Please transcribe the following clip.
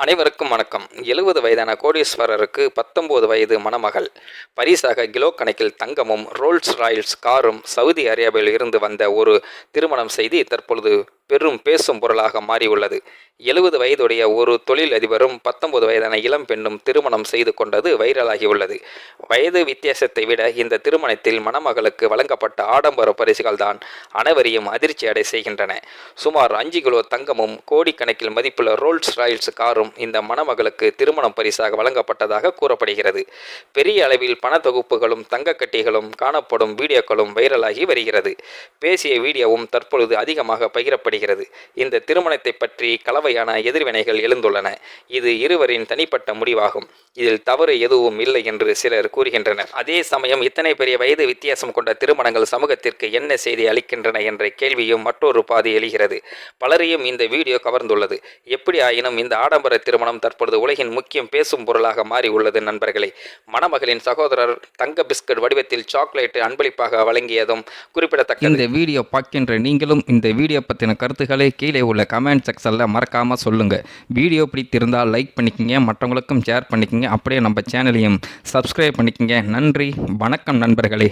அனைவருக்கும் வணக்கம். 70 வயதான கோடீஸ்வரருக்கு 19 வயது மணமகள். பரிசாக கிலோ கணக்கில் தங்கமும் ரோல்ஸ் ராய்ஸ் காரும் சவுதி அரேபியாவில் இருந்து வந்த ஒரு திருமணம் செய்தி தற்பொழுது பெரும் பேசும் பொருளாக மாறியுள்ளது. 70 வயதுடைய ஒரு தொழில் அதிபரும் 19 வயதான இளம் பெண்ணும் திருமணம் செய்து கொண்டது வைரலாகியுள்ளது. வயது வித்தியாசத்தை விட இந்த திருமணத்தில் மணமகளுக்கு வழங்கப்பட்ட ஆடம்பர பரிசுகள் தான் அனைவரையும் அதிர்ச்சி அடை செய்கின்றன. சுமார் 5 கிலோ தங்கமும் கோடிக்கணக்கில் மதிப்புள்ள ரோல்ஸ் ராய்ஸ் காரும் இந்த மணமகளுக்கு திருமண பரிசாக வழங்கப்பட்டதாக கூறப்படுகிறது. பெரிய அளவில் பண தொகுப்புகளும் தங்க கட்டிகளும் காணப்படும் வீடியோக்களும் வைரலாகி வருகிறது. பேசிய வீடியோவும் தற்பொழுது அதிகமாக பகிரப்படுகிறது. இந்த திருமணத்தை பற்றி கலவையான எதிர்வினைகள் எழுந்துள்ளன. இது இருவரின் தனிப்பட்ட முடிவாகும். இதில் தவறு எதுவும் இல்லை என்று சிலர் கூறுகின்றனர். அதே சமயம் இத்தனை பெரிய வயது வித்தியாசம் கொண்ட திருமணங்கள் சமூகத்திற்கு என்ன செய்தி அளிக்கின்றன என்ற கேள்வியும் மற்றொரு பாதி எழுகிறது. பலரையும் இந்த வீடியோ கவர்ந்துள்ளது. எப்படி ஆயினும் இந்த ஆடம்பர திருமணம் தற்பொழுது உலகின் முக்கியம் பேசும் பொருளாக மாறி உள்ளது. நண்பர்களே, மணமகளின் சகோதரர் தங்க பிஸ்கட் வடிவத்தில் சாக்லேட் அன்பளிப்பாக வழங்கியதும் குறிப்பிடத்தக்கது. இந்த வீடியோ பார்க்கின்ற நீங்களும் இந்த வீடியோ பற்றின கருத்துக்களை கீழே உள்ள கமெண்ட் செக்ஷனில் மறக்காமல் சொல்லுங்கள். வீடியோ பிடித்திருந்தால் லைக் பண்ணிக்கங்க, மற்றவங்களுக்கும் ஷேர் பண்ணிக்கங்க, அப்படியே நம்ம சேனலையும் சப்ஸ்கிரைப் பண்ணிக்கங்க. நன்றி, வணக்கம் நண்பர்களே.